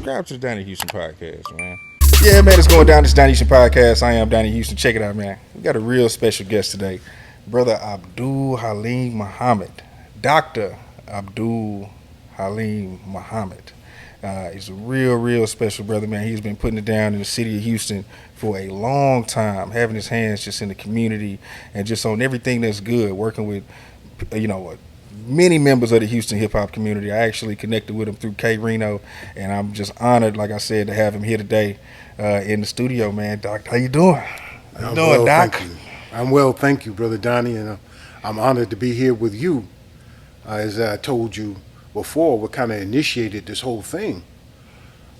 subscribe to the Donnie Houston podcast, man. Yeah, man, it's going down. This Donnie Houston podcast. I am Donnie Houston. Check it out, man. We got a real special guest today, brother Abdul Haleem Muhammad, Doctor Abdul Haleem Muhammad. He's a real special brother, man. He's been putting it down in the city of Houston for a long time, having his hands just in the community and just on everything that's good, working with, many members of the Houston hip hop community. I actually connected with him through K Reno, and I'm just honored, like I said, to have him here today in the studio, man. Doc, how you doing? How you doing, well, Doc? thank you. I'm well, thank you, Brother Donnie, and I'm honored to be here with you. As I told you before, what kind of initiated this whole thing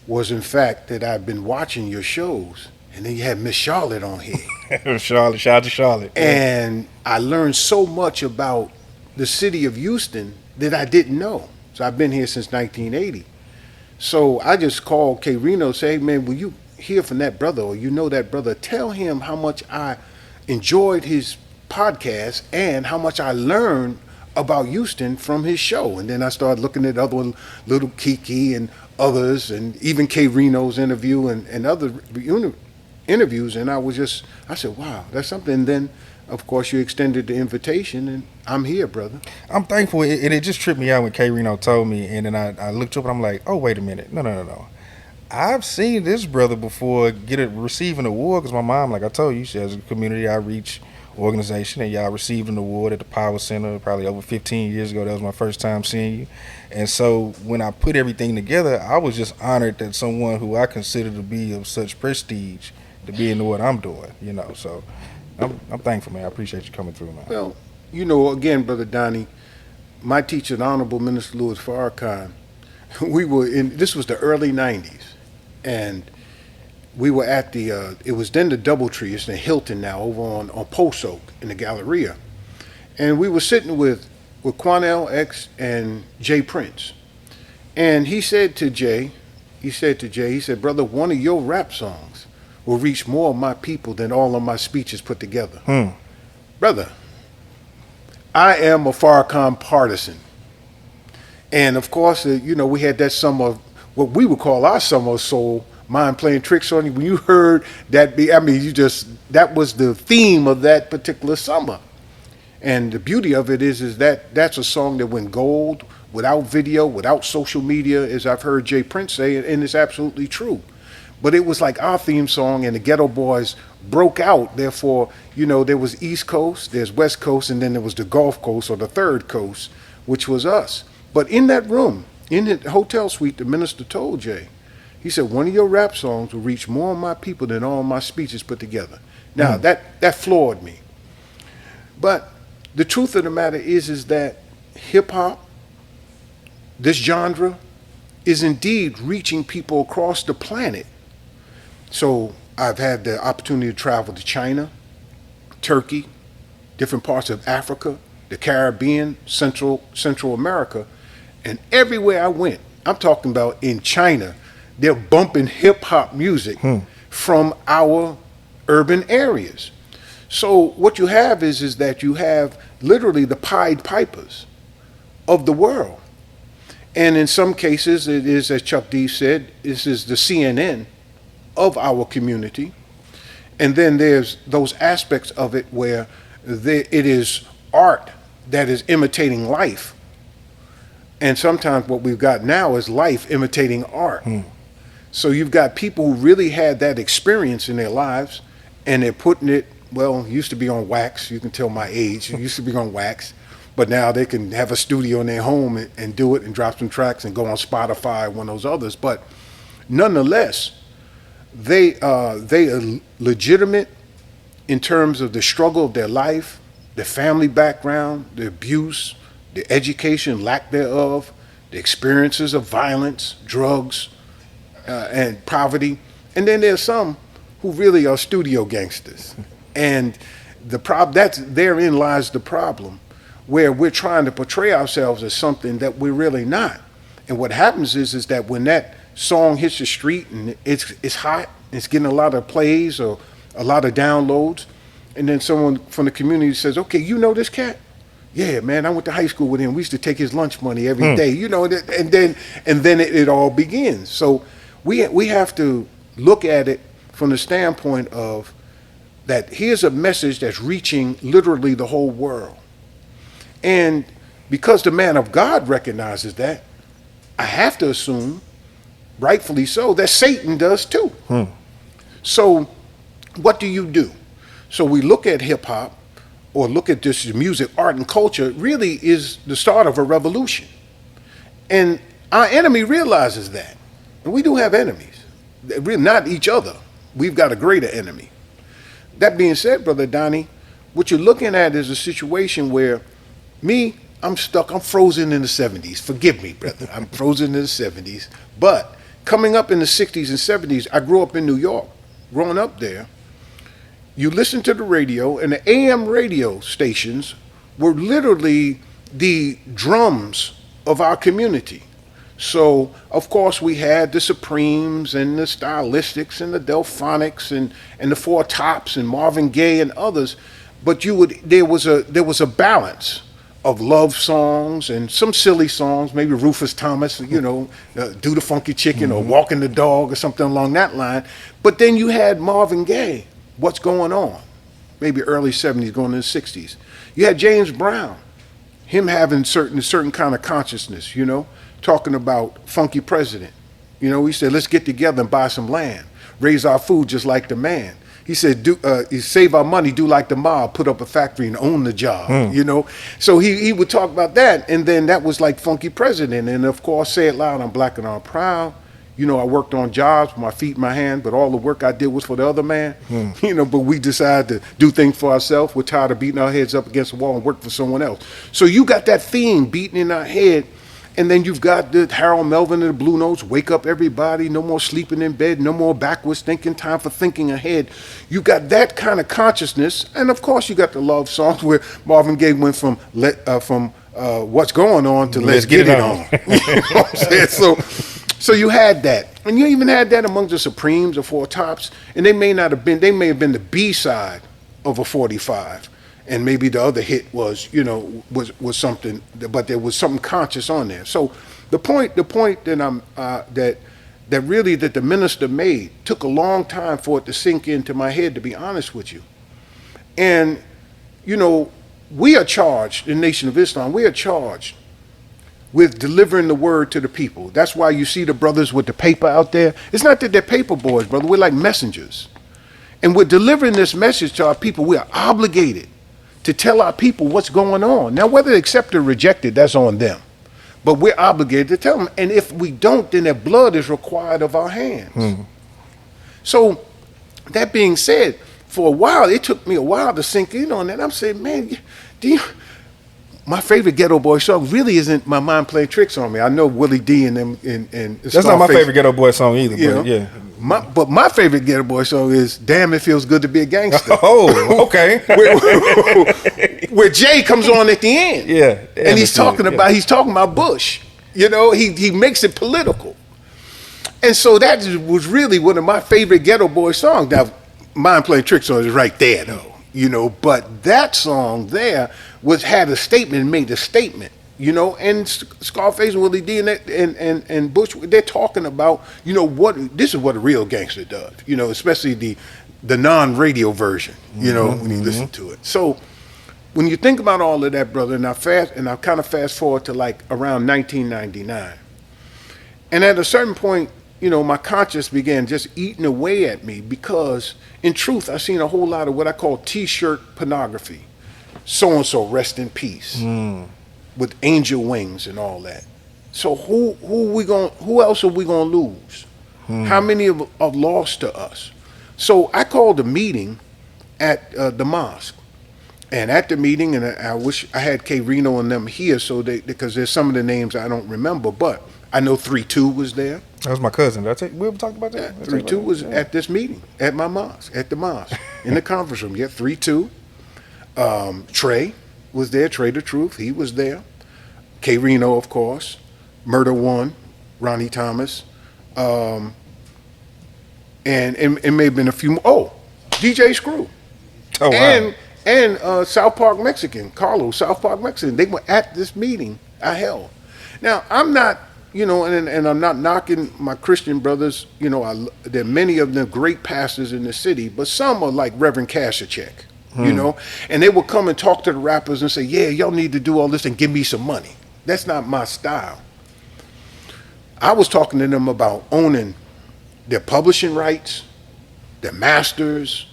was, in fact, that I've been watching your shows, and then you had Miss Charlotte on here. Charlotte, shout out to Charlotte. And I learned so much about the city of Houston that I didn't know. So I've been here since 1980. So I just called K Reno, say, hey, man, will you hear from that brother, or you know that brother? Tell him how much I enjoyed his podcast and how much I learned about Houston from his show. And then I started looking at other Little Kiki and others, and even K Reno's interview and other interviews. And I said, wow, that's something. And then, of course, you extended the invitation, and I'm here, brother. I'm thankful, and it just tripped me out when K Reno told me, and then I looked up and I'm like, oh, wait a minute, no. I've seen this brother before receive an award, because my mom, like I told you, she has a community outreach organization, and y'all received an award at the Power Center probably over 15 years ago. That was my first time seeing you. And so when I put everything together, I was just honored that someone who I consider to be of such prestige to be into what I'm doing, so I'm thankful, man. I appreciate you coming through, man. Well, again, Brother Donnie, my teacher, the Honorable Minister Louis Farrakhan, this was the early 90s, and we were at it was then the Doubletree, it's the Hilton now, over on Post Oak in the Galleria. And we were sitting with Quanell X and Jay Prince. And he said to Jay, he said, brother, one of your rap songs will reach more of my people than all of my speeches put together. Brother, I am a Farrakhan partisan. And of course, we had that summer, what we would call our summer of soul, Mind Playing Tricks on You. When you heard that that was the theme of that particular summer. And the beauty of it is that that's a song that went gold without video, without social media, as I've heard Jay Prince say, and it's absolutely true. But it was like our theme song, and the Ghetto Boys broke out. Therefore, there was East Coast, there's West Coast, and then there was the Gulf Coast, or the Third Coast, which was us. But in that room, in the hotel suite, the minister told Jay, he said, one of your rap songs will reach more of my people than all my speeches put together. Now, that floored me. But the truth of the matter is that hip-hop, this genre, is indeed reaching people across the planet. So I've had the opportunity to travel to China, Turkey, different parts of Africa, the Caribbean, Central America, and everywhere I went, I'm talking about in China, they're bumping hip hop music from our urban areas. So what you have is that you have literally the Pied Pipers of the world. And in some cases, it is, as Chuck D said, this is the CNN of our community. And then there's those aspects of it where it is art that is imitating life. And sometimes what we've got now is life imitating art. So you've got people who really had that experience in their lives, and they're putting it, it used to be on wax. You can tell my age. It used to be on wax. But now they can have a studio in their home and do it and drop some tracks and go on Spotify, one of those others. But nonetheless, they are legitimate in terms of the struggle of their life, their family background, the abuse, the education, lack thereof, the experiences of violence, drugs, and poverty. And then there's some who really are studio gangsters. And therein lies the problem, where we're trying to portray ourselves as something that we're really not. And what happens is that when that song hits the street and it's hot, it's getting a lot of plays or a lot of downloads, and then someone from the community says, okay, you know this cat? Yeah, man, I went to high school with him. We used to take his lunch money every day, and then it all begins. So We have to look at it from the standpoint of that here's a message that's reaching literally the whole world. And because the man of God recognizes that, I have to assume, rightfully so, that Satan does too. So what do? So we look at hip hop or look at this music, art, and culture really is the start of a revolution. And our enemy realizes that. And we do have enemies. We're not each other. We've got a greater enemy. That being said, Brother Donnie, what you're looking at is a situation where I'm stuck, I'm frozen in the 70s. Forgive me, brother. I'm frozen in the 70s. But coming up in the 60s and 70s, I grew up in New York. Growing up there, you listen to the radio, and the AM radio stations were literally the drums of our community. So, of course, we had the Supremes and the Stylistics and the Delphonics and the Four Tops and Marvin Gaye and others, but there was a balance of love songs and some silly songs, maybe Rufus Thomas, Do the Funky Chicken or Walking the Dog or something along that line. But then you had Marvin Gaye, What's Going On, maybe early 70s going into the 60s. You had James Brown, him having certain kind of consciousness, talking about funky president. He said, let's get together and buy some land, raise our food just like the man. He said, save our money, do like the mob, put up a factory and own the job, So he would talk about that, and then that was like funky president. And of course, Say It Loud, I'm black and I'm proud. I worked on jobs with my feet in my hand, but all the work I did was for the other man. But we decided to do things for ourselves. We're tired of beating our heads up against the wall and work for someone else. So you got that theme beating in our head. And then you've got the Harold Melvin and the Blue Notes, wake up everybody, no more sleeping in bed, no more backwards thinking, time for thinking ahead. You got that kind of consciousness. And of course you got the love songs where Marvin Gaye went from What's Going On to Let's Get It On. You know what I'm saying? So you had that. And you even had that among the Supremes or Four Tops. And they may have been the B-side of a 45. And maybe the other hit was something, but there was something conscious on there. So the point that that the minister made took a long time for it to sink into my head, to be honest with you. And we are charged in Nation of Islam. We are charged with delivering the word to the people. That's why you see the brothers with the paper out there. It's not that they're paper boys, brother. We're like messengers, and we're delivering this message to our people. We are obligated to tell our people what's going on. Now, whether they accept or reject it, that's on them. But we're obligated to tell them. And if we don't, then their blood is required of our hands. So, that being said, for a while, it took me a while to sink in on that. I'm saying, man, my favorite Ghetto Boy song really isn't My Mind Playing Tricks on Me. I know Willie D and them and that's Scarface, not my favorite Ghetto Boy song either, but yeah. But my favorite Ghetto Boy song is "Damn It Feels Good to Be a Gangster." Oh, okay. where Jay comes on at the end, yeah, and he's talking about Bush. He makes it political, and so that was really one of my favorite Ghetto Boy songs. Now, Mind Playing Tricks on is right there, though. But that song there had a statement, and made a statement. And Scarface and Willie D and Bush, they're talking about, this is what a real gangster does, especially the non-radio version, when you listen to it. So when you think about all of that, brother, and I kind of fast forward to like around 1999. And at a certain point, my conscience began just eating away at me because in truth, I seen a whole lot of what I call T-shirt pornography. So-and-so rest in peace. With angel wings and all that. So who else are we gonna lose? How many have lost to us? So I called a meeting at the mosque, and at the meeting, and I wish I had K Reno and them here, because there's some of the names I don't remember, but I know 3-2 was there. That was my cousin. Did I we ever talked about that? 3-2 was at this meeting at my mosque, at the mosque, in the conference room. Yeah, 3-2. Trey was there. Trey the Truth, he was there. K Reno, of course. Murder One, Ronnie Thomas, and it may have been a few more. Oh, DJ Screw. Oh, wow. And South Park Mexican, Carlos, South Park Mexican. They were at this meeting I held. Now, I'm not and I'm not knocking my Christian brothers. There are many of them great pastors in the city, but some are like Reverend Cashachek, and they will come and talk to the rappers and say, yeah, y'all need to do all this and give me some money. That's not my style. I was talking to them about owning their publishing rights, their masters.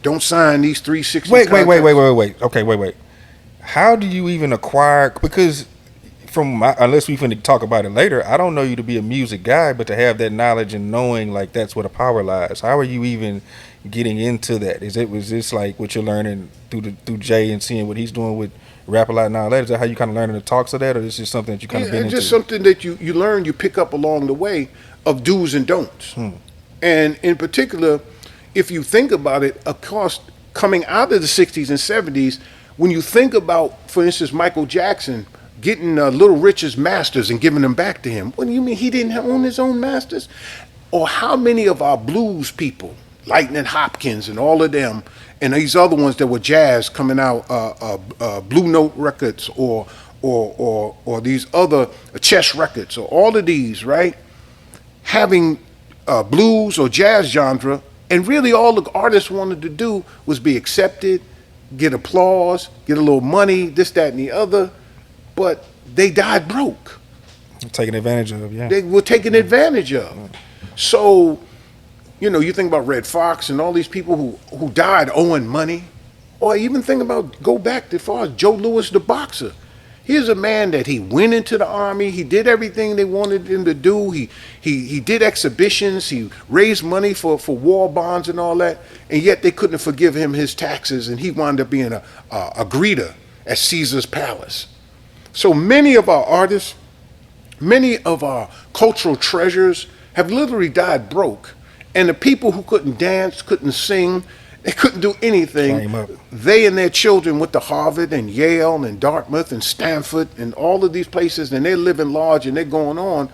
Don't sign these 360 Wait. Okay, wait. How do you even acquire? Because unless we finna talk about it later, I don't know you to be a music guy, but to have that knowledge and knowing like that's where the power lies. How are you even getting into that? Was this like what you're learning through Jay and seeing what he's doing with Rap a Lot and all that? Is that how you kind of learning the talks of that, or is this just something that you kind of been into? Just something that you learn, you pick up along the way of do's and don'ts. And in particular, if you think about it, of course, coming out of the 60s and 70s, when you think about, for instance, Michael Jackson getting Little Richard's masters and giving them back to him. What do you mean he didn't own his own masters? Or how many of our blues people, Lightning Hopkins and all of them, and these other ones that were jazz coming out, Blue Note Records or these other Chess Records, or all of these, right? Having blues or jazz genre, and really all the artists wanted to do was be accepted, get applause, get a little money, this, that, and the other. But they died broke. Taken advantage of, yeah. They were taken advantage of. So, you think about Red Fox and all these people who died owing money. Or even think about, go back as far as Joe Louis, the boxer. Here's a man that he went into the army. He did everything they wanted him to do. He did exhibitions. He raised money for war bonds and all that. And yet they couldn't forgive him his taxes. And he wound up being a greeter at Caesar's Palace. So many of our artists, many of our cultural treasures have literally died broke. And the people who couldn't dance, couldn't sing, they couldn't do anything. They and their children went to Harvard and Yale and Dartmouth and Stanford and all of these places, and they're living large and they're going on.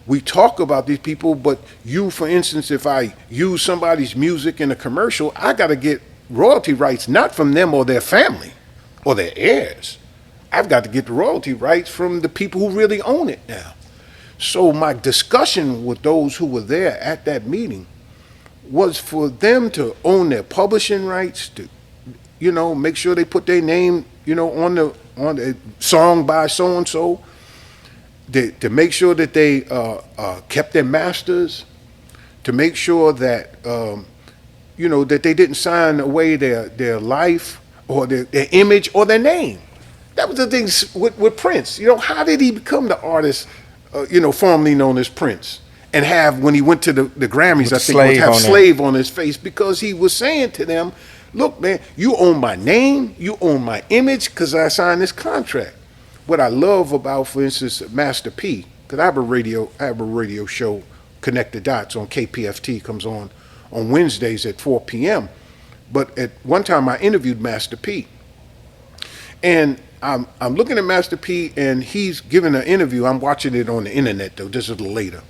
We talk about these people, but you, for instance, if I use somebody's music in a commercial, I got to get royalty rights not from them or their family or their heirs. I've got to get the royalty rights from the people who really own it now. So my discussion with those who were there at that meeting was for them to own their publishing rights, to, make sure they put their name, on the song by so and so, to make sure that they kept their masters, to make sure that that they didn't sign away their life or their image or their name. That was the things with Prince. How did he become the artist, formerly known as Prince? And have, when he went to the Grammys, I think, would have slave on his face, because he was saying to them, look, man, you own my name, you own my image, because I signed this contract. What I love about, for instance, Master P, because I have a radio show, Connect the Dots, on KPFT, comes on Wednesdays at 4 p.m. But at one time I interviewed Master P. And I'm looking at Master P, and he's giving an interview. I'm watching it on the internet, though. This is later.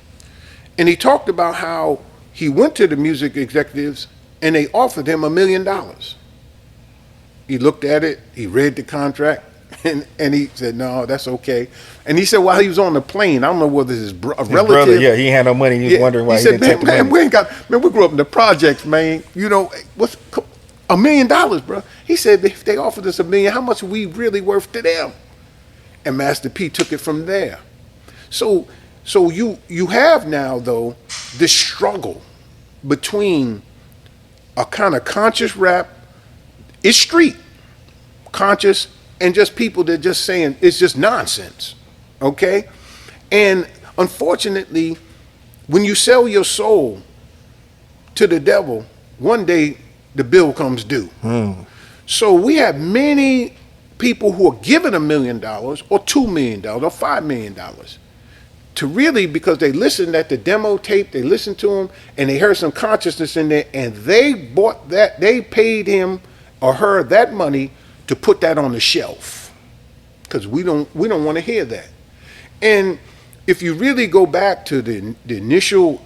And he talked about how he went to the music executives, and they offered him $1 million. He looked at it. He read the contract, and he said, no, that's okay. And he said, while he was on the plane, I don't know whether his relative. Brother, yeah, he had no money. He was wondering why he didn't take the money. We grew up in the projects, man. What's $1 million, bro? He said, if they offered us $1 million, how much are we really worth to them? And Master P took it from there. So you have now, though, this struggle between a kind of conscious rap, it's street, conscious, and just people that just saying it's just nonsense, okay? And unfortunately, when you sell your soul to the devil, one day the bill comes due. So we have many people who are given $1 million or $2 million or $5 million to really, because they listened at the demo tape, they listened to him, and they heard some consciousness in there, and they bought that, they paid him or her that money to put that on the shelf, because we don't want to hear that. And if you really go back to the initial,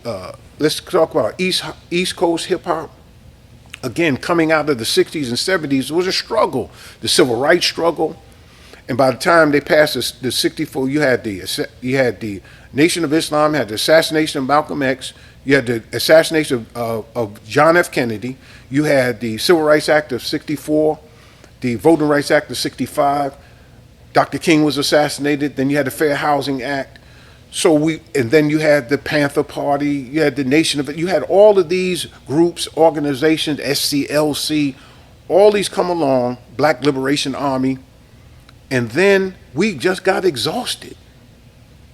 let's talk about East Coast hip hop. Again, coming out of the 60s and 70s, it was a struggle, the civil rights struggle. And by the time they passed the 64, you had the Nation of Islam, had the assassination of Malcolm X, you had the assassination of John F. Kennedy, you had the Civil Rights Act of 64, the Voting Rights Act of 65, Dr. King was assassinated, then you had the Fair Housing Act. And then you had the Panther Party, you had the Nation of, you had all of these groups, organizations, s.c.c., all these come along, Black Liberation Army, and then we just got exhausted.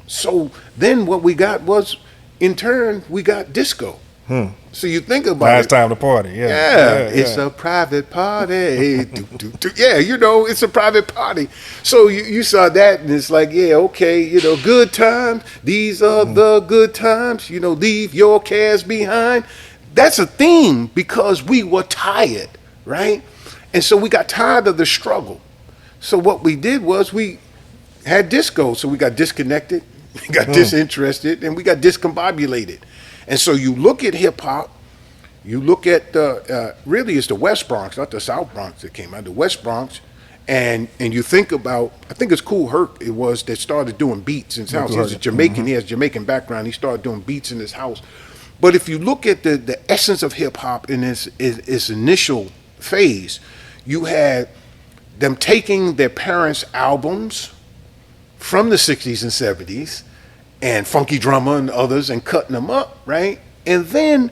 So then what we got was, in turn, we got disco. So you think about Last time to party, yeah, it's a private party. Yeah, it's a private party. So you saw that, and it's like, yeah, okay, good times. These are the good times. Leave your cares behind. That's a theme because we were tired, right? And so we got tired of the struggle. So what we did was we had disco. So we got disconnected, we got disinterested, and we got discombobulated. And so you look at hip hop, you look at really it's the West Bronx, not the South Bronx that came out, the West Bronx, and you think about, I think it's Kool Herc it was that started doing beats in his house. He's a Jamaican, he has Jamaican background, he started doing beats in his house. But if you look at the essence of hip hop in its initial phase, you had them taking their parents' albums from the 60s and 70s, and Funky Drummer and others, and cutting them up, right? And then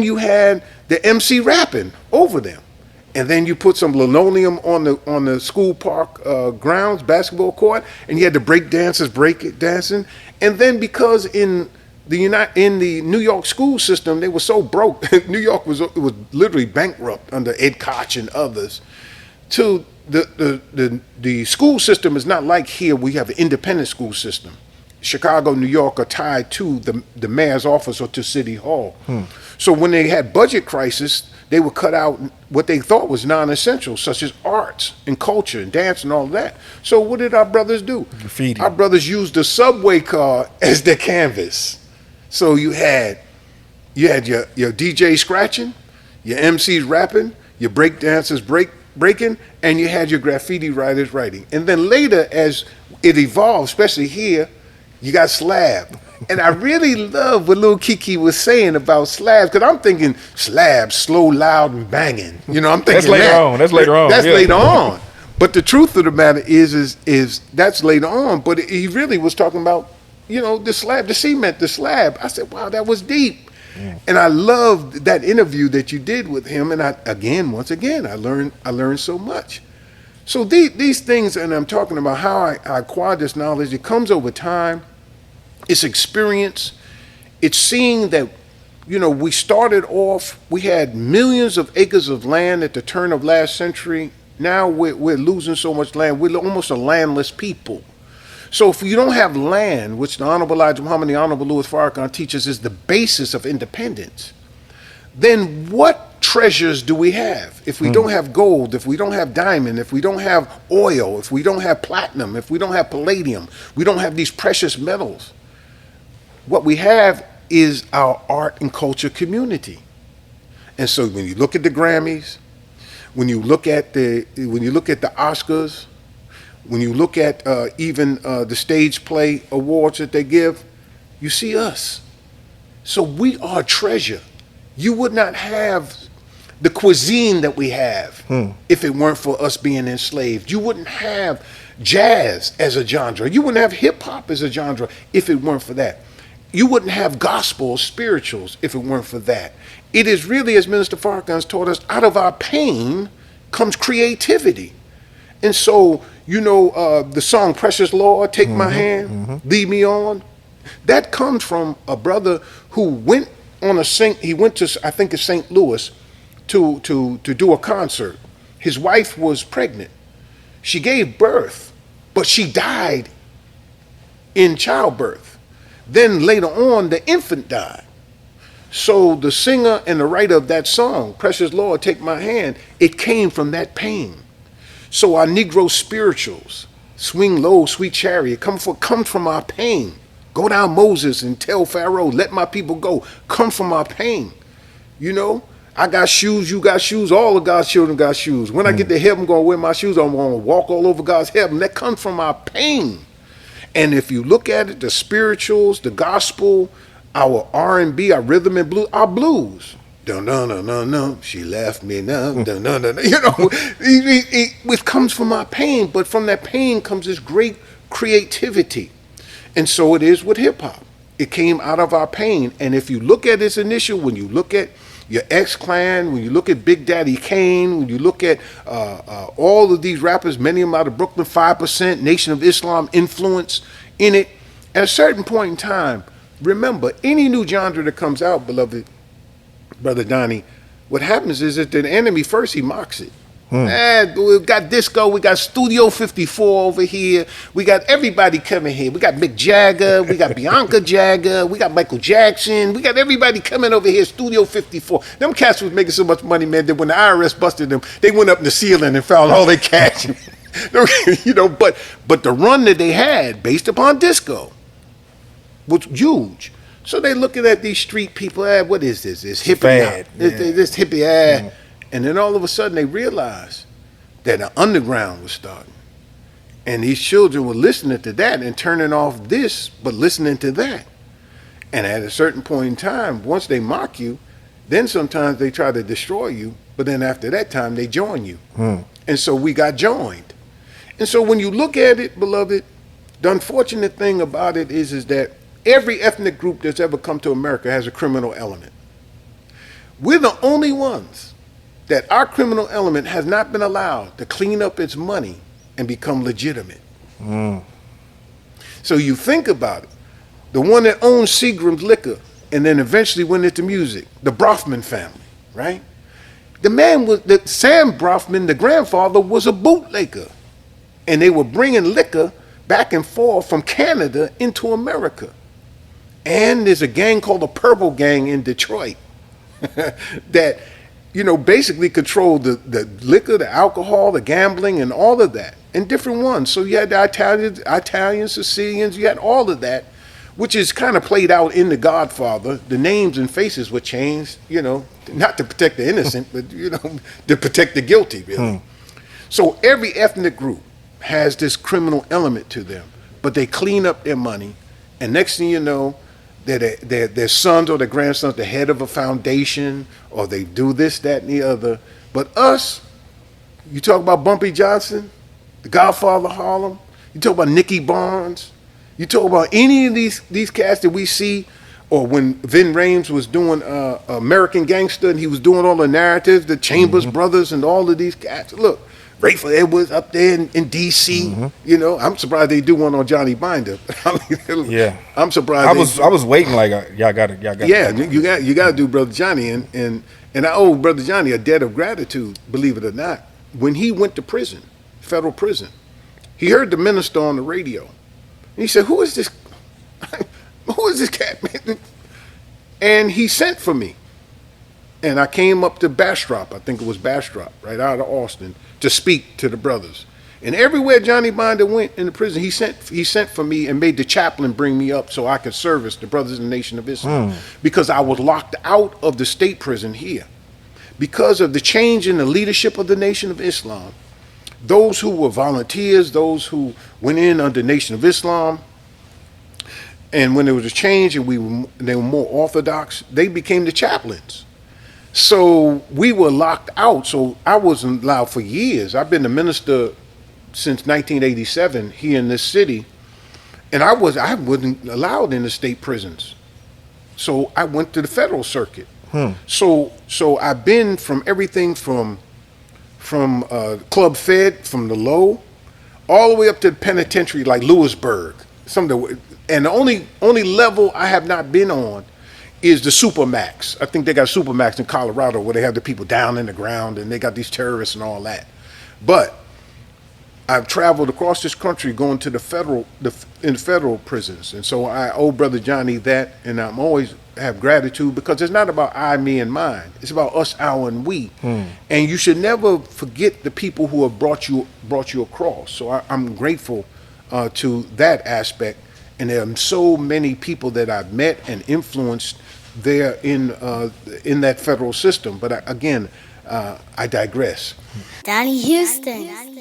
you had the MC rapping over them, and then you put some linoleum on the school park grounds, basketball court, and you had the break dancers dancing. And then because in the New York school system, they were so broke. New York was literally bankrupt under Ed Koch and others. To the school system is not like here. We have an independent school system. Chicago, New York are tied to the mayor's office or to City Hall. So when they had budget crisis, they would cut out what they thought was non-essential, such as arts and culture and dance and all of that. So what did our brothers do? Graffiti. Our brothers used the subway car as their canvas. So you had your DJ scratching, your MCs rapping, your break dancers breaking, and you had your graffiti writers writing. And then later, as it evolved, especially here, you got slab. And I really love what Lil Kiki was saying about slabs, because I'm thinking slabs, slow, loud, and banging. I'm thinking that's later on. That's later on. That's later on. But the truth of the matter is that's later on. But he really was talking about, the slab, the cement, the slab. I said, wow, that was deep. Yeah. And I loved that interview that you did with him. And once again, I learned so much. So these things, and I'm talking about how I acquired this knowledge, it comes over time. It's experience. It's seeing that, we started off, we had millions of acres of land at the turn of last century. Now we're losing so much land. We're almost a landless people. So if you don't have land, which the Honorable Elijah Muhammad, the Honorable Louis Farrakhan teaches is the basis of independence, then what treasures do we have? If we don't have gold, if we don't have diamond, if we don't have oil, if we don't have platinum, if we don't have palladium, we don't have these precious metals. What we have is our art and culture community. And so when you look at the Grammys, when you look at the Oscars, when you look at even the stage play awards that they give, you see us. So we are a treasure. You would not have the cuisine that we have if it weren't for us being enslaved. You wouldn't have jazz as a genre. You wouldn't have hip hop as a genre if it weren't for that. You wouldn't have gospel spirituals if it weren't for that. It is really, as Minister Farrakhan's taught us, out of our pain comes creativity. And so, the song Precious Lord, Take My Hand, Lead Me On, that comes from a brother who went on he went to, I think it's St. Louis, to do a concert. His wife was pregnant. She gave birth, but she died in childbirth. Then later on, the infant died. So the singer and the writer of that song, Precious Lord, Take My Hand, it came from that pain. So our Negro spirituals, Swing Low, Sweet Chariot, come from our pain. Go down Moses and tell Pharaoh, let my people go. Come from our pain. I got shoes, you got shoes, all of God's children got shoes. When I get to heaven, I'm going to wear my shoes, I'm going to walk all over God's heaven. That comes from our pain. And if you look at it, the spirituals, the gospel, our R&B, our rhythm and blues, our blues. Dun, dun, dun, dun, dun, she left me now. Dun, dun, dun, dun. You know, it comes from our pain, but from that pain comes this great creativity. And so it is with hip hop. It came out of our pain. And if you look at its initial, when you look at your X-Clan, when you look at Big Daddy Kane, when you look at all of these rappers, many of them out of Brooklyn, 5%, Nation of Islam influence in it, at a certain point in time, remember, any new genre that comes out, beloved Brother Donnie, what happens is that the enemy first, he mocks it. We got disco, we got Studio 54 over here, we got everybody coming here. We got Mick Jagger, we got Bianca Jagger, we got Michael Jackson, we got everybody coming over here, Studio 54. Them cats was making so much money, man, that when the IRS busted them, they went up in the ceiling and found all their cash. You know, but the run that they had based upon disco was huge. So they looking at these street people, what is this? It's hippie. Fad, this hippie, And then all of a sudden they realized that an underground was starting. And these children were listening to that and turning off this, but listening to that. And at a certain point in time, once they mock you, then sometimes they try to destroy you, but then after that time they join you. And so we got joined. And so when you look at it, beloved, the unfortunate thing about it is that every ethnic group that's ever come to America has a criminal element. We're the only ones that our criminal element has not been allowed to clean up its money and become legitimate. So you think about it. The one that owned Seagram's Liquor and then eventually went into music, the Brofman family, right? The man was, Sam Brofman, the grandfather, was a bootlegger. And they were bringing liquor back and forth from Canada into America. And there's a gang called the Purple Gang in Detroit that, you know, basically controlled the liquor, the alcohol, the gambling, and all of that, and different ones. So you had the Italians, Sicilians, you had all of that, which is kind of played out in The Godfather. The names and faces were changed, you know, not to protect the innocent, but, you know, to protect the guilty, really. So every ethnic group has this criminal element to them, but they clean up their money, and next thing you know, their sons or their grandsons, the head of a foundation, or they do this, that, and the other. But us, you talk about Bumpy Johnson, the Godfather of Harlem, you talk about Nicky Barnes, you talk about any of these cats that we see, or when Vin Rames was doing American Gangster, and he was doing all the narratives, the Chambers brothers and all of these cats. Look, Rayful Edwards up there in D.C. You know, I'm surprised they do one on Johnny Binder. Yeah, I'm surprised. I was waiting like y'all got. Yeah, you got to do Brother Johnny, and I owe Brother Johnny a debt of gratitude. Believe it or not, when he went to prison, federal prison, he heard the minister on the radio, and he said, "Who is this? Who is this cat, man?" And he sent for me. And I came up to Bastrop, I think it was Bastrop, right out of Austin, to speak to the brothers. And everywhere Johnny Binder went in the prison, he sent for me and made the chaplain bring me up so I could service the brothers in the Nation of Islam. Because I was locked out of the state prison here. Because of the change in the leadership of the Nation of Islam, those who were volunteers, those who went in under Nation of Islam, and when there was a change and they were more orthodox, they became the chaplains. So we were locked out, so I wasn't allowed for years. I've been a minister since 1987 here in this city, and I wasn't allowed in the state prisons. So I went to the federal circuit. So I've been from everything from Club Fed, from the low, all the way up to the penitentiary like Lewisburg. And the only level I have not been on is the Supermax. I think they got Supermax in Colorado where they have the people down in the ground and they got these terrorists and all that. But I've traveled across this country going to the federal prisons. And so I owe Brother Johnny that, and I'm always have gratitude because it's not about I, me, and mine. It's about us, our, and we. And you should never forget the people who have brought you across. So I'm grateful to that aspect. And there are so many people that I've met and influenced there in that federal system. But again, I digress. Donnie Houston.